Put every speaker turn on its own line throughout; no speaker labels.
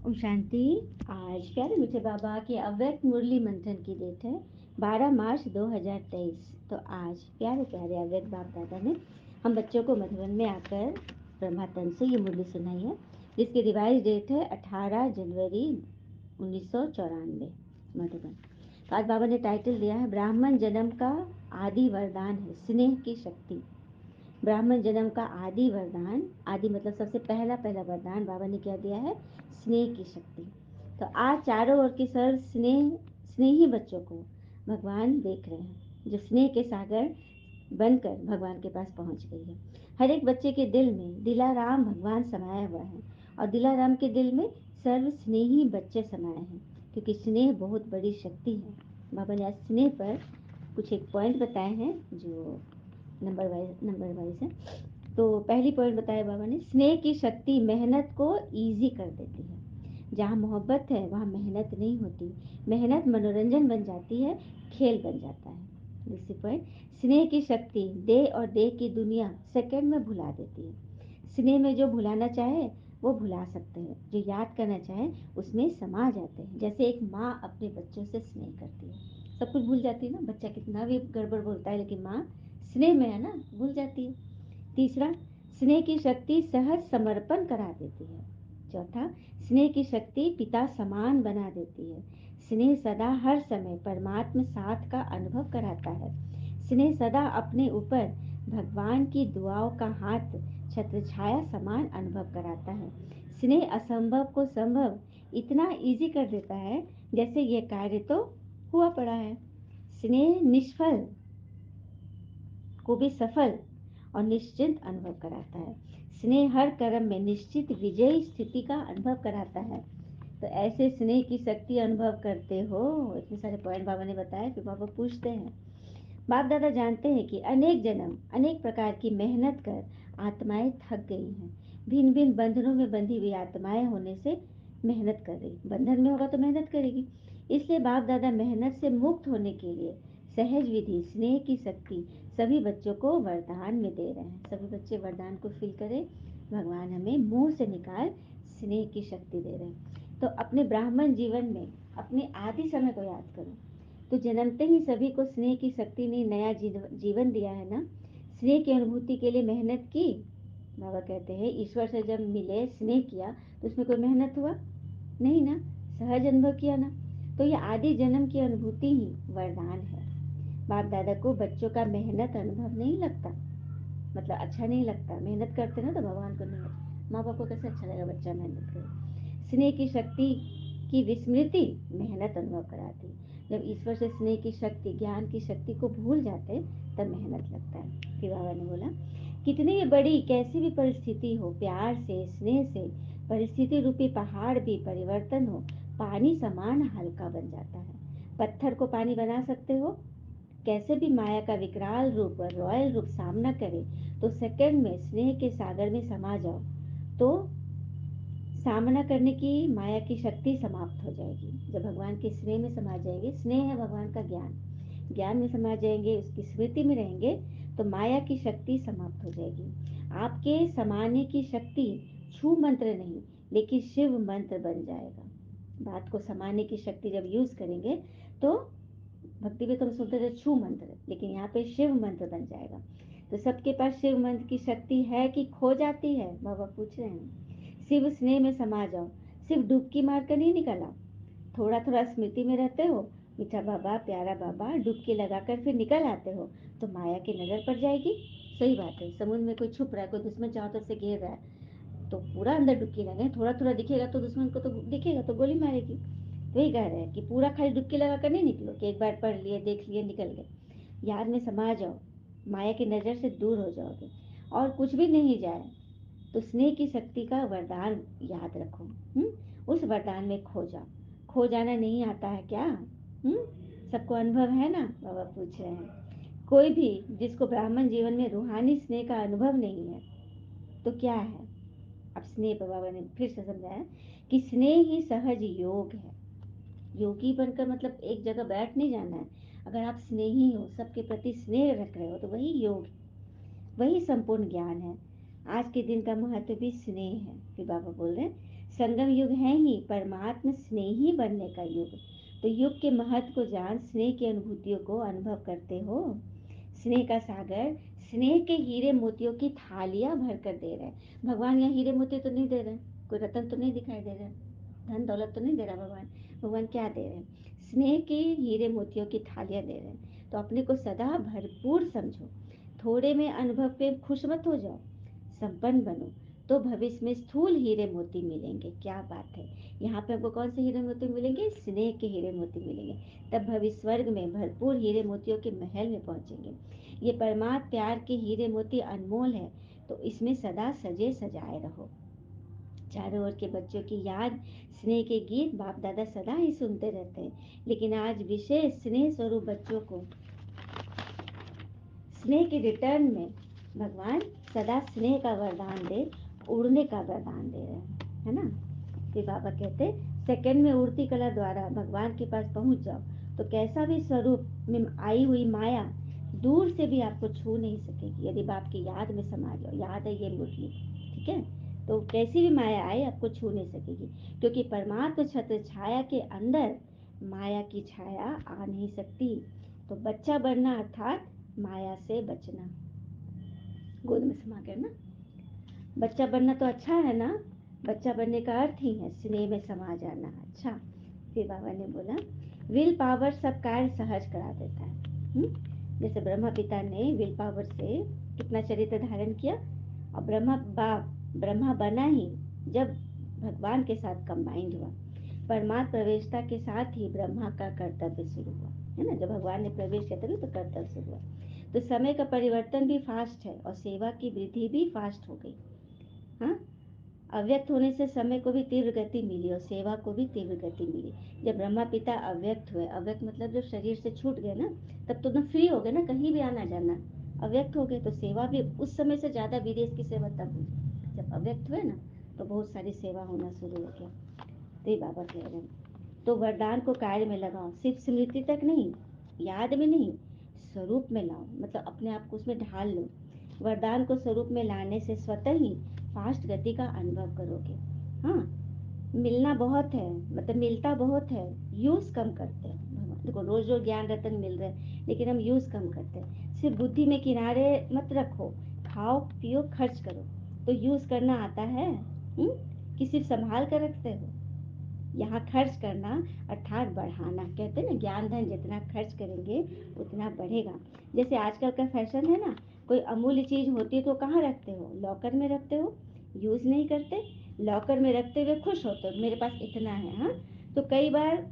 ओम शांति। आज प्यारे मीठे बाबा के अव्यक्त मुरली मंथन की डेट है 12 मार्च 2023। तो आज प्यारे प्यारे अव्यक्त बाप दादा ने हम बच्चों को मधुबन में आकर ब्रह्मातन से ये मुरली सुनाई है, जिसकी रिवाइज डेट है 18 जनवरी 1994 मधुबन। तो आज बाबा ने टाइटल दिया है ब्राह्मण जन्म का आदि वरदान है स्नेह की शक्ति। ब्राह्मण जन्म का आदि वरदान, आदि मतलब सबसे पहला पहला वरदान बाबा ने क्या दिया है? स्नेह की शक्ति। तो आज चारों ओर की सर्व स्नेही बच्चों को भगवान देख रहे हैं, जो स्नेह के सागर बनकर भगवान के पास पहुंच गई है। हर एक बच्चे के दिल में दिलाराम भगवान समाया हुआ है, और दिलाराम के दिल में सर्व स्नेही बच्चे समाये हैं, क्योंकि स्नेह बहुत बड़ी शक्ति है। बाबा ने आज स्नेह पर कुछ एक पॉइंट बताए हैं, जो नंबर वाइज है। तो पहली पॉइंट बताया बाबा ने, स्नेह की शक्ति मेहनत को इजी कर देती है। जहाँ मोहब्बत है वहाँ मेहनत नहीं होती, मेहनत मनोरंजन बन जाती है, खेल बन जाता है। दूसरी पॉइंट, स्नेह की शक्ति देह और देह की दुनिया सेकंड में भुला देती है। स्नेह में जो भुलाना चाहे वो भुला सकते हैं, जो याद करना चाहे उसमें समा जाते हैं। जैसे एक माँ अपने बच्चों से स्नेह करती है, सब कुछ भूल जाती है ना, बच्चा कितना भी गड़बड़ बोलता है लेकिन माँ स्नेह में है ना, भूल जाती है। तीसरा, स्नेह की शक्ति सहज समर्पण करा देती है। चौथा, स्नेह की शक्ति पिता समान बना देती है। स्नेह सदा हर समय परमात्मा साथ का अनुभव कराता है। स्नेह सदा अपने ऊपर भगवान की दुआओं का हाथ छत्र छाया समान अनुभव कराता है। स्नेह असंभव को संभव इतना इजी कर देता है जैसे ये कार्य तो हुआ पड़ा है। स्नेह निष्फल को भी सफल और निश्चिंत अनुभव कराता है। स्नेह हर कर्म में निश्चित विजयी स्थिति का अनुभव कराता है। तो ऐसे स्नेह की शक्ति अनुभव करते हो, इतने सारे पॉइंट बाबा ने बताया। फिर बाबा पूछते हैं, बाप दादा जानते हैं कि अनेक जन्म अनेक प्रकार की मेहनत कर आत्माएं थक गई हैं। भिन्न भिन्न बंधनों में बंधी हुई आत्माएं होने से मेहनत कर रही, बंधन में होगा तो मेहनत करेगी। इसलिए बाप दादा मेहनत से मुक्त होने के लिए सहज विधि स्नेह की शक्ति सभी बच्चों को वरदान में दे रहे हैं। सभी बच्चे वरदान को फील करें, भगवान हमें मुंह से निकाल स्नेह की शक्ति दे रहे हैं। तो अपने ब्राह्मण जीवन में अपने आदि समय को याद करो। तो जन्मते ही सभी को स्नेह की शक्ति ने नया जीवन दिया है ना। स्नेह की अनुभूति के लिए मेहनत की। बाबा कहते हैं ईश्वर से जब मिले, स्नेह किया, तो उसमें कोई मेहनत हुआ नहीं ना, सहज अनुभव किया ना। तो ये आदि जन्म की अनुभूति ही वरदान है। बाप दादा को बच्चों का मेहनत अनुभव नहीं लगता, मतलब अच्छा नहीं लगता। मेहनत करते ना तो भगवान को नहीं लगता, माँ बाप को कैसे अच्छा लगेगा बच्चा मेहनत करे। स्नेह की शक्ति की विस्मृति मेहनत अनुभव कराती। जब ईश्वर से स्नेह की शक्ति, ज्ञान की शक्ति को भूल जाते तब मेहनत लगता है। फिर बाबा ने बोला, कितनी भी बड़ी कैसी भी परिस्थिति हो, प्यार से स्नेह से परिस्थिति रूपी पहाड़ भी परिवर्तन हो पानी समान हल्का बन जाता है। पत्थर को पानी बना सकते हो, कैसे भी माया का विकराल रूप और रॉयल रूप सामना करे तो सेकंड में स्नेह के सागर में समा जाओ, तो सामना करने की माया की शक्ति समाप्त हो जाएगी। जब भगवान के स्नेह में समा जाएंगे, स्नेह है भगवान का ज्ञान, ज्ञान में समा जाएंगे, उसकी स्मृति में रहेंगे, तो माया की शक्ति समाप्त हो जाएगी। आपके समाने की शक्ति छू मंत्र नहीं लेकिन शिव मंत्र बन जाएगा। बात को समाने की शक्ति जब यूज करेंगे तो भक्ति में तो हम सुनते थे छू मंत्र, लेकिन यहाँ पे शिव मंत्र बन जाएगा। तो सबके पास शिव मंत्र की शक्ति है कि खो जाती है, बाबा पूछ रहे हैं। शिव स्नेह में समा जाओ, सिर्फ डुबकी मार कर नहीं निकला, थोड़ा थोड़ा स्मृति में रहते हो, मीठा बाबा प्यारा बाबा डुबकी लगाकर फिर निकल आते हो, तो माया की नजर पड़ जाएगी। सही बात है, समुद्र में कोई छुप रहा है, कोई दुश्मन चारों तरफ से घेर रहा है, तो पूरा अंदर डुबकी लगे, थोड़ा थोड़ा दिखेगा तो दुश्मन को तो दिखेगा तो गोली मारेगी। तो वही कह रहे हैं कि पूरा खाली डुबकी लगा कर नहीं निकलो कि एक बार पढ़ लिए देख लिए निकल गए। याद में समा जाओ, माया की नज़र से दूर हो जाओगे। और कुछ भी नहीं जाए तो स्नेह की शक्ति का वरदान याद रखो। उस वरदान में खो जाओ। खो जाना नहीं आता है क्या? सबको अनुभव है ना, बाबा पूछ रहे हैं। कोई भी जिसको ब्राह्मण जीवन में रूहानी स्नेह का अनुभव नहीं है तो क्या है? अब स्नेह पर बाबा ने फिर से समझाया कि स्नेह ही सहज योग है। योगी बनकर मतलब एक जगह बैठ नहीं जाना है। अगर आप स्नेही हो, सबके प्रति स्नेह रख रहे हो, तो वही योग, वही संपूर्ण ज्ञान है। आज के दिन का महत्व भी स्नेह है। फिर बाबा बोल रहे हैं, संगम युग है ही परमात्म स्नेही बनने का युग। तो युग के महत्व को जान स्नेह की अनुभूतियों को अनुभव करते हो। स्नेह का सागर, स्नेह के हीरे मोतियों की थालियां भर कर दे रहे हैं भगवान। यहाँ हीरे मोती तो नहीं दे रहे, कोई रतन तो नहीं दिखाई दे रहा, धन दौलत तो नहीं दे रहा भगवान। भगवान क्या दे रहे हैं? स्नेह के हीरे मोतियों की थालियां दे रहे हैं। तो अपने को सदा भरपूर समझो, थोड़े में अनुभव पे खुश मत हो जाओ, संपन्न बनो, तो भविष्य में स्थूल हीरे मोती मिलेंगे। क्या बात है! यहाँ पे हमको कौन से हीरे मोती मिलेंगे? स्नेह के हीरे मोती मिलेंगे। तब भविष्य स्वर्ग में भरपूर हीरे मोतियों के महल में पहुंचेंगे। ये परमात्म प्यार के हीरे मोती अनमोल है, तो इसमें सदा सजे सजाए रहो। चारों ओर के बच्चों की याद, स्नेह के गीत बाप दादा सदा ही सुनते रहते हैं, लेकिन आज विशेष स्नेह स्वरूप बच्चों को स्नेह के रिटर्न में भगवान सदा स्नेह का वरदान दे, उड़ने का वरदान दे रहे हैं, है ना। फिर बाबा कहते सेकंड में उड़ती कला द्वारा भगवान के पास पहुंच जाओ, तो कैसा भी स्वरूप में आई हुई माया दूर से भी आपको छू नहीं सकेगी, यदि बाप की याद में समा जाओ। याद है ये मुरली, ठीक है। तो कैसी भी माया आए आपको छू नहीं सकेगी, क्योंकि परमात्म छत्र छाया के अंदर माया की छाया आ नहीं सकती। तो बच्चा बनना अर्थात माया से बचना, गोद में समा कर ना। बच्चा बनना तो अच्छा है ना, बच्चा बनने का अर्थ ही है स्नेह में समा जाना। अच्छा, फिर बाबा ने बोला विल पावर सब कार्य सहज करा देता है। जैसे ब्रह्मा पिता ने विल पावर से कितना चरित्र धारण किया, और ब्रह्मा बना ही जब भगवान के साथ कंबाइंड हुआ। परमात्म प्रवेशता के साथ ही ब्रह्मा का कर्तव्य शुरू हुआ, है ना। जब भगवान ने प्रवेश किया था तो कर्तव्य शुरू हुआ। तो समय का परिवर्तन भी फास्ट है और सेवा की वृद्धि भी फास्ट हो गई। हाँ, अव्यक्त होने से समय को भी तीव्र गति मिली और सेवा को भी तीव्र गति मिली। जब ब्रह्मा पिता अव्यक्त हुए, अव्यक्त मतलब जब शरीर से छूट गए ना, तब तो ना फ्री हो गए ना, कहीं भी आना जाना, अव्यक्त हो गए, तो सेवा भी उस समय से ज्यादा विदेश की सेवा तब हुई। जब अव्यक्त हुए ना, तो बहुत सारी सेवा होना शुरू हो गया। तो ये बाबा कह रहे हैं, तो वरदान को कार्य में लगाओ, सिर्फ स्मृति तक नहीं, याद में नहीं, स्वरूप में लाओ, मतलब अपने आप को उसमें ढाल लो। वरदान को स्वरूप में लाने से स्वतः ही फास्ट गति का अनुभव करोगे। हाँ, मिलना बहुत है, मतलब मिलता बहुत है, यूज कम करते हैं। देखो रोज रोज ज्ञान रतन मिल रहे हैं, लेकिन हम यूज कम करते हैं। सिर्फ बुद्धि में किनारे मत रखो, खाओ पियो खर्च करो, तो यूज करना आता है कि सिर्फ संभाल कर रखते हो। यहाँ खर्च करना अर्थात बढ़ाना, कहते हैं ना ज्ञान धन जितना खर्च करेंगे उतना बढ़ेगा। जैसे आजकल का फैशन है ना, कोई अमूल्य चीज होती है तो कहाँ रखते हो? लॉकर में रखते हो, यूज नहीं करते। लॉकर में रखते हुए खुश होते हो, मेरे पास इतना है। हाँ, तो कई बार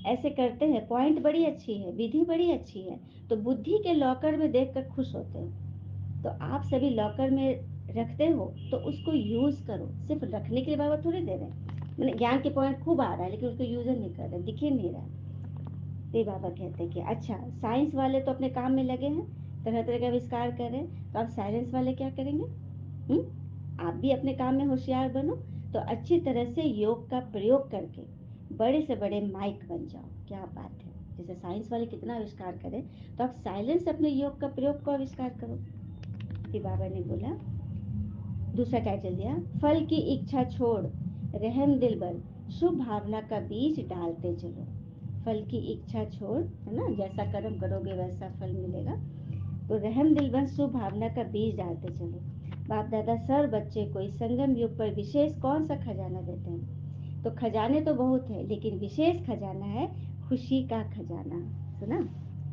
ऐसे करते हैं, पॉइंट बड़ी अच्छी है, विधि बड़ी अच्छी है, तो बुद्धि के लॉकर में देख कर खुश होते हो। तो आप सभी लॉकर में रखते हो तो उसको यूज करो, सिर्फ रखने के लिए बाबा थोड़ी दे रहे हैं। मैंने ज्ञान के पॉइंट खूब आ रहा है, लेकिन उसको यूज नहीं कर रहे, दिख ही नहीं रहा। तो बाबा कहते हैं कि अच्छा, साइंस वाले तो अपने काम में लगे हैं, तरह तरह का आविष्कार कर रहे हैं, तो आप साइलेंस वाले क्या करेंगे? आप भी अपने काम में होशियार बनो, तो अच्छी तरह से योग का प्रयोग करके बड़े से बड़े माइक बन जाओ। क्या बात है! जैसे साइंस वाले कितना आविष्कार करें, तो आप साइलेंस अपने योग का प्रयोग को आविष्कार करो। फिर बाबा ने बोला, दूसरा टाइटल दिया, फल की इच्छा छोड़, रहम दिल बल, शुभ भावना का बीज डालते चलो। फल की इच्छा छोड़, है ना, जैसा कर्म करोगे वैसा फल मिलेगा। तो रहम दिल बल शुभ भावना का बीज डालते चलो। बाप दादा सर बच्चे को इस संगम युग पर विशेष कौन सा खजाना देते हैं? तो खजाने तो बहुत है, लेकिन विशेष खजाना है खुशी का खजाना। सुना?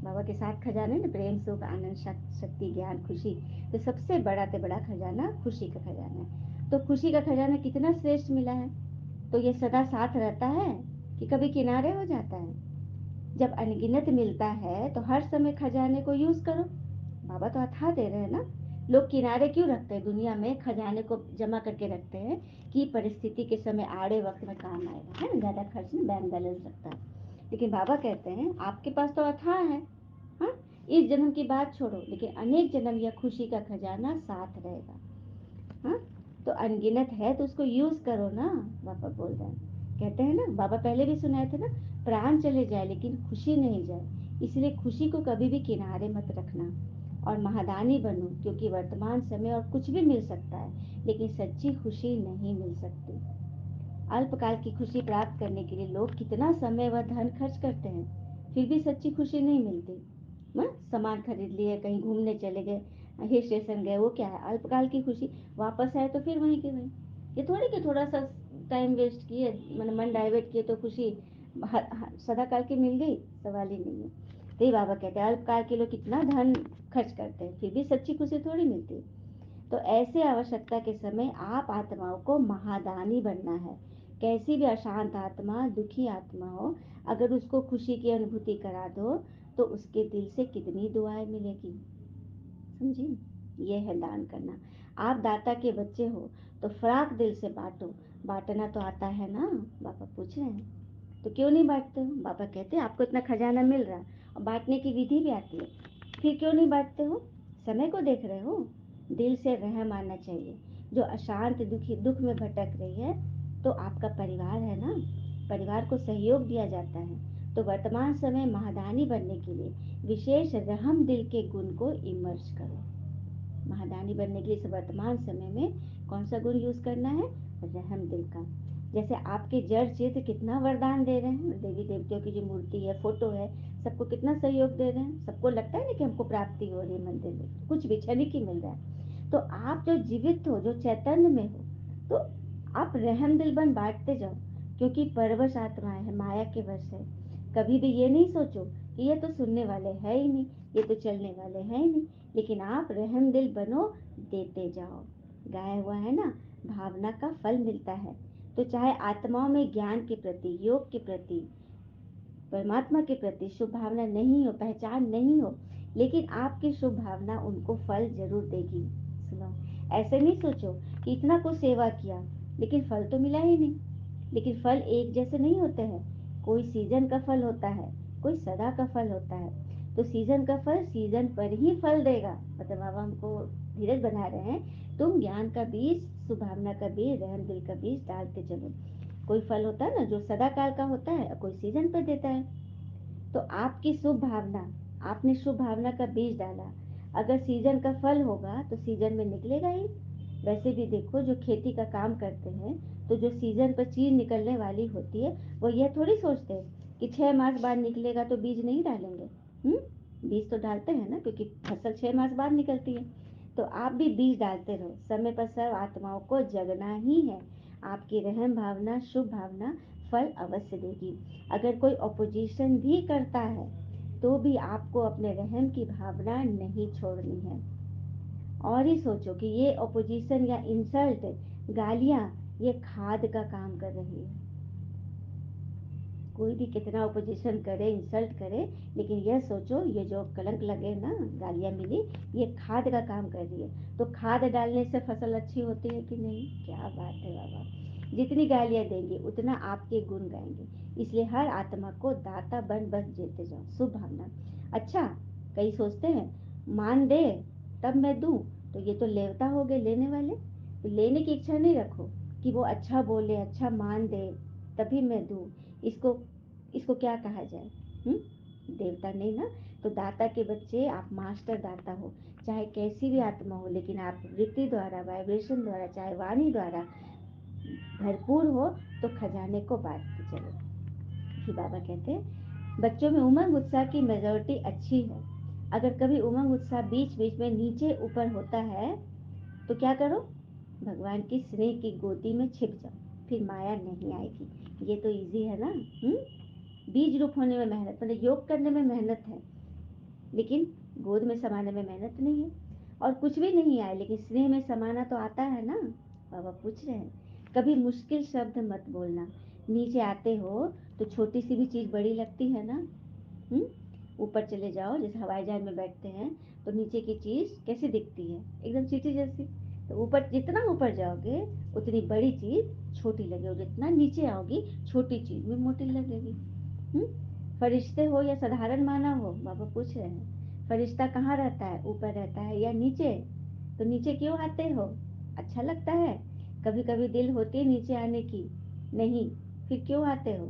बाबा के साथ खजाने ना, प्रेम सुख आनंद शक्ति ज्ञान खुशी। तो सबसे बड़ा से बड़ा खजाना खुशी का खजाना है। तो खुशी का खजाना कितना श्रेष्ठ मिला है, तो ये सदा साथ रहता है कि कभी किनारे हो जाता है? जब अनगिनत मिलता है तो हर समय खजाने को यूज करो। बाबा तो अथाह दे रहे हैं ना। लोग किनारे क्यों रखते हैं दुनिया में, खजाने को जमा करके रखते हैं कि परिस्थिति के समय आड़े वक्त में काम आएगा, है ना, ज्यादा खर्च में बैंक बैलेंस रखता है। लेकिन बाबा कहते हैं आपके पास तो अथाह है। हाँ, इस जन्म की बात छोड़ो, लेकिन अनेक जन्म यह खुशी का खजाना साथ रहेगा। हाँ, तो अनगिनत है तो उसको यूज करो ना, बाबा बोल रहे हैं। कहते हैं ना, बाबा पहले भी सुनाए थे ना, प्राण चले जाए लेकिन खुशी नहीं जाए, इसलिए खुशी को कभी भी किनारे मत रखना और महादानी बनो, क्योंकि वर्तमान समय और कुछ भी मिल सकता है, लेकिन सच्ची खुशी नहीं मिल सकती। अल्पकाल की खुशी प्राप्त करने के लिए लोग कितना समय व धन खर्च करते हैं, फिर भी सच्ची खुशी नहीं मिलती। सामान खरीद लिए, कहीं घूमने चले गए, हिल स्टेशन गए, वो क्या है, अल्पकाल की खुशी। वापस आए तो फिर वहीं के वहीं। ये थोड़ी कि थोड़ा सा टाइम वेस्ट किए, मन डाइवर्ट किए तो खुशी सदा काल की मिल गई, सवाल ही नहीं है। तो ये बाबा कहते हैं अल्पकाल के लोग कितना धन खर्च करते हैं, फिर भी सच्ची खुशी थोड़ी मिलती। तो ऐसे आवश्यकता के समय आप आत्माओं को महादानी बनना है। कैसी भी अशांत आत्मा, दुखी आत्मा हो, अगर उसको खुशी की अनुभूति करा दो तो उसके दिल से कितनी दुआएं मिलेगी, समझी। ये है दान करना। आप दाता के बच्चे हो तो फराक दिल से बांटो। बांटना तो आता है ना, बाबा पूछ रहे हैं, तो क्यों नहीं बांटते हो। बाबा कहते हैं आपको इतना खजाना मिल रहा है और बांटने की विधि भी आती है, फिर क्यों नहीं बांटते हो। समय को देख रहे हो, दिल से रहम आना चाहिए। जो अशांत दुखी दुख में भटक रही है तो आपका परिवार है ना, परिवार को सहयोग दिया जाता है। तो वर्तमान समय महादानी बनने के लिए विशेष रहम दिल के गुण को इमर्ज करो। महादानी बनने के लिए इस वर्तमान समय में कौन सा गुण यूज करना है, रहम दिल का। जैसे आपके जड़ चित्र कितना वरदान दे रहे हैं, देवी देवताओं की जो मूर्ति है, फोटो है, सबको कितना सहयोग दे रहे हैं। सबको लगता है ना कि हमको प्राप्ति हो रही है मंदिर में, कुछ भी क्षणिक ही मिल रहा है। तो आप जो जीवित हो, जो चैतन्य में हो, तो आप रहम दिल बन बांटते जाओ। क्योंकि परवश आत्माएं है, माया के वश है। कभी भी ये नहीं सोचो कि ये तो सुनने वाले है ही नहीं, ये तो चलने वाले हैं ही नहीं। लेकिन आप रहम दिल बनो, देते जाओ। गाया हुआ है ना, भावना का फल मिलता है। तो चाहे आत्माओं में ज्ञान के प्रति, योग के प्रति, परमात्मा के प्रति शुभ भावना नहीं हो, पहचान नहीं हो, लेकिन आपकी शुभ भावना उनको फल जरूर देगी। सुनो, ऐसे नहीं सोचो कि इतना कुछ सेवा किया लेकिन फल तो मिला ही नहीं। लेकिन फल एक जैसे नहीं होते हैं, कोई सीजन का फल होता है, कोई सदा का फल होता है। तो सीजन का फल सीजन पर ही फल देगा। मतलब बाबा हमको धीरज बना रहे हैं, तुम ज्ञान का बीज, शुभ भावना का बीज, रहम दिल का बीज डालते चलो। कोई फल होता है ना जो सदा काल का होता है और कोई सीजन पर देता है। तो आपकी शुभ भावना, आपने शुभ भावना का बीज डाला, अगर सीजन का फल होगा तो सीजन में निकलेगा ही। वैसे भी देखो, जो खेती का काम करते हैं तो जो सीजन पर चीज निकलने वाली होती है वो यह थोड़ी सोचते हैं कि 6 मास बाद निकलेगा तो बीज नहीं डालेंगे। बीज तो डालते हैं ना, क्योंकि फसल 6 मास बाद निकलती है। तो आप भी बीज डालते रहो। समय पर सर्व आत्माओं को जगना ही है। आपकी रहम भावना, शुभ भावना फल अवश्य देगी। अगर कोई अपोजिशन भी करता है तो भी आपको अपने रहम की भावना नहीं छोड़नी है। और ही सोचो कि ये अपोजिशन या इंसल्ट, गालियां, ये खाद का काम कर रही है। कोई भी कितना अपोजिशन करे, इंसल्ट करे, लेकिन यह सोचो ये जो कलंक लगे ना, गालियां मिली, ये खाद का काम कर रही है। तो खाद डालने से फसल अच्छी होती है कि नहीं। क्या बात है बाबा, जितनी गालियां देंगे उतना आपके गुण गाएंगे। इसलिए हर आत्मा को दाता बन बस देते जाओ, शुभ भावना। अच्छा, कई सोचते हैं मान दे तब मैं दूं, तो ये तो लेवता हो गए, लेने वाले। तो लेने की इच्छा नहीं रखो कि वो अच्छा बोले, अच्छा मान दे तभी मैं दूं। इसको इसको क्या कहा जाए, देवता नहीं ना। तो दाता के बच्चे, आप मास्टर दाता हो। चाहे कैसी भी आत्मा हो, लेकिन आप वृत्ति द्वारा, वाइब्रेशन द्वारा, चाहे वाणी द्वारा भरपूर हो तो खजाने को बांटते चलो। फिर बाबा कहते हैं बच्चों में उमंग उत्साह की मेजोरिटी अच्छी है। अगर कभी उमंग उत्साह बीच बीच में नीचे ऊपर होता है तो क्या करो, भगवान की स्नेह की गोदी में छिप जाओ, फिर माया नहीं आएगी। ये तो इजी है ना। बीज रूप होने में मेहनत, मतलब योग करने में मेहनत है, लेकिन गोद में समाने में मेहनत नहीं है। और कुछ भी नहीं आए लेकिन स्नेह में समाना तो आता है ना। बाबा पूछ रहे हैं कभी मुश्किल शब्द मत बोलना। नीचे आते हो तो छोटी सी भी चीज बड़ी लगती है ना। हम्म ऊपर चले जाओ, जैसे हवाई जहाज में बैठते हैं तो नीचे की चीज कैसी दिखती है, एकदम चीटी जैसी। तो ऊपर जितना ऊपर जाओगे उतनी बड़ी चीज छोटी लगेगी, जितना नीचे आओगी छोटी चीज भी मोटी लगेगी। हम्म फरिश्ते हो या साधारण मानव हो, बाबा पूछ रहे हैं फरिश्ता कहाँ रहता है, ऊपर रहता है या नीचे। तो नीचे क्यों आते हो, अच्छा लगता है। कभी कभी दिल होती है नीचे आने की, नहीं, फिर क्यों आते हो।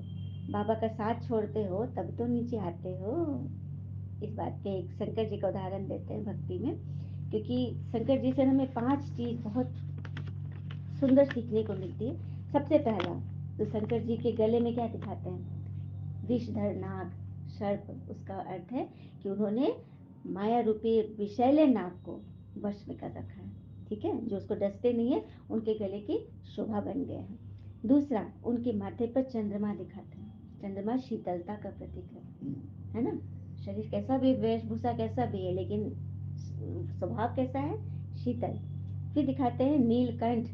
बाबा का साथ छोड़ते हो तब तो नीचे आते हो। इस बात पे एक शंकर जी का उदाहरण देते हैं भक्ति में, क्योंकि शंकर जी से हमें 5 चीज बहुत सुंदर सीखने को मिलती है। सबसे पहला, तो शंकर जी के गले में क्या दिखाते हैं? विषधर नाग, सर्प। उसका अर्थ है कि उन्होंने माया रूपी विषैले नाग को वश में कर रखा है। ठीक है, जो उसको डसते नहीं है, उनके गले की शोभा बन गए हैं। दूसरा, उनके माथे पर चंद्रमा दिखाते हैं। चंद्रमा शीतलता का प्रतीक है ना। शरीर कैसा भी, वेशभूषा कैसा भी है, लेकिन स्वभाव कैसा है? शीतल। फिर दिखाते हैं नीलकंठ।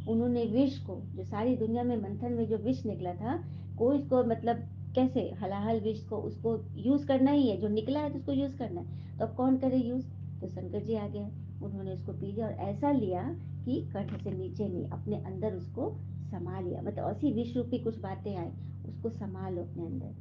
उन्होंने विष को, जो सारी दुनिया में मंथन में जो विष निकला था, कोई इसको मतलब कैसे हलाहल विष को, उसको यूज करना ही है, जो निकला है तो उसको यूज करना है, तो अब कौन करे यूज? तो शंकर जी आ गए, उन्होंने उसको पी लिया और ऐसा लिया कि कंठ से नीचे नहीं, अपने अंदर उसको समा लिया। मतलब ऐसी विष रूपी कुछ बातें आए, उसको समा लो अपने अंदर।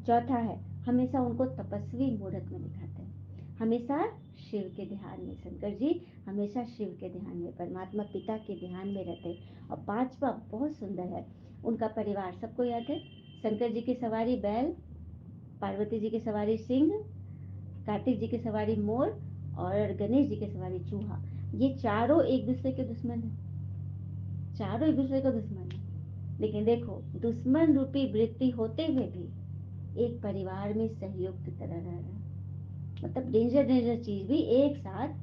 चौथा है, हमेशा उनको तपस्वी मूर्त में दिखाते हैं, हमेशा शिव के ध्यान में। शंकर जी हमेशा शिव के ध्यान में, परमात्मा पिता के ध्यान में रहते। और पांचवा बहुत सुंदर है, उनका परिवार सबको याद है। शंकर जी की सवारी बैल, पार्वती जी की सवारी सिंह, कार्तिक जी की सवारी मोर, और गणेश जी की सवारी चूहा। ये चारों एक दूसरे के दुश्मन है, चारों एक दूसरे का दुश्मन है। लेकिन देखो, दुश्मन रूपी वृत्ति होते हुए भी एक परिवार में सहयोग की तरह रह रहा है। मतलब डेंजर डेंजर चीज भी एक साथ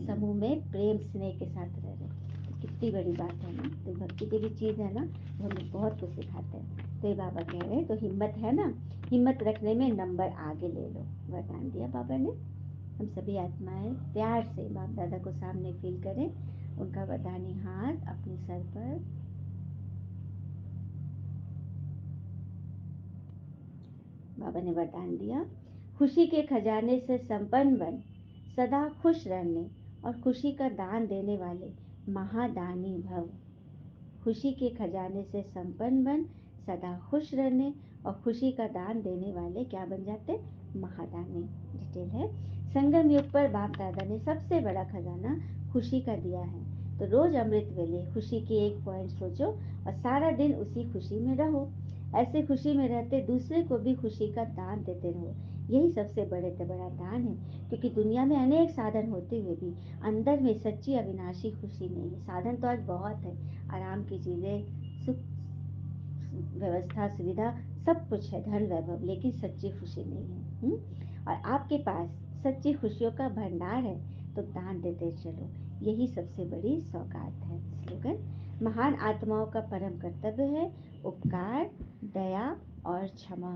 समूह में प्रेम स्नेह के साथ रह रहे। तो कितनी बड़ी बात है ना। तो भक्ति की भी चीज है ना, वो हमें बहुत कुछ सिखाते हैं। तो ये बाबा कह रहे हैं, तो हिम्मत है ना, हिम्मत रखने में नंबर आगे ले लो। वरदान दिया बाबा ने। हम सभी आत्माएं प्यार से बाप दादा को सामने फील करें, उनका वरदानी हाथ अपने सर पर। बाबा ने वरदान दिया, खुशी के खजाने से संपन्न बन, सदा खुश रहने और खुशी का दान देने वाले महादानी भव। खुशी के खजाने से संपन्न बन, सदा खुश रहने और खुशी का दान देने वाले क्या बन जाते? महादानी। डिटेल है। संगम युग पर बाप दादा ने सबसे बड़ा खजाना खुशी का दिया है। तो रोज अमृत वेले खुशी की एक पॉइंट सोचो और सारा दिन उसी खुशी में रहो। ऐसे खुशी में रहते दूसरे को भी खुशी का दान देते रहो। यही सबसे बड़े से बड़ा दान है। क्योंकि दुनिया में अनेक साधन होते हुए भी अंदर में सच्ची अविनाशी खुशी नहीं है। साधन तो आज बहुत है, आराम की चीजें, सुख, व्यवस्था, सुविधा, सब कुछ है, धन वैभव, लेकिन सच्ची खुशी नहीं है। और आपके पास सच्ची खुशियों का भंडार है, तो दान देते चलो। यही सबसे बड़ी सौगात है। स्लोगन, महान आत्माओं का परम कर्तव्य है उपकार, दया और क्षमा।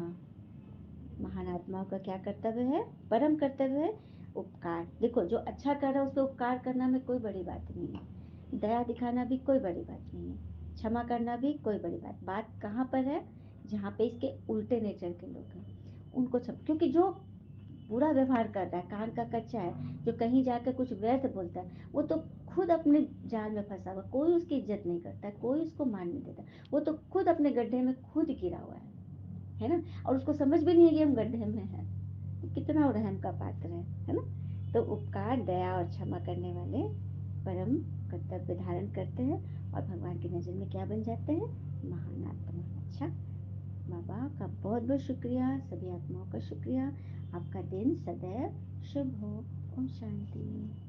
महान आत्माओं का क्या कर्तव्य है? परम कर्तव्य है उपकार। देखो, जो अच्छा कर रहा है उसको उपकार करना में कोई बड़ी बात नहीं है, दया दिखाना भी कोई बड़ी बात नहीं है, क्षमा करना भी कोई बड़ी बात कहाँ पर है? जहाँ पे इसके उल्टे नेचर के लोग हैं, उनको सब। क्योंकि जो बुरा व्यवहार कर रहा है, कान का कच्चा है, जो कहीं जाकर कुछ व्यर्थ बोलता है, वो तो खुद अपने जाल में फंसा हुआ, कोई उसकी इज्जत नहीं करता, कोई उसको मान नहीं देता, वो तो खुद अपने गड्ढे में खुद गिरा हुआ है ना। और उसको समझ भी नहीं है कि हम गड्ढे में हैं। तो कितना रहम का पात्र है ना। तो उपकार, दया और क्षमा करने वाले परम कर्तव्य धारण करते हैं और भगवान की नजर में क्या बन जाते हैं? महान आत्मा। अच्छा, बाबा का बहुत बहुत शुक्रिया, सभी आत्माओं का शुक्रिया। आपका दिन सदैव शुभ हो। ओम शांति।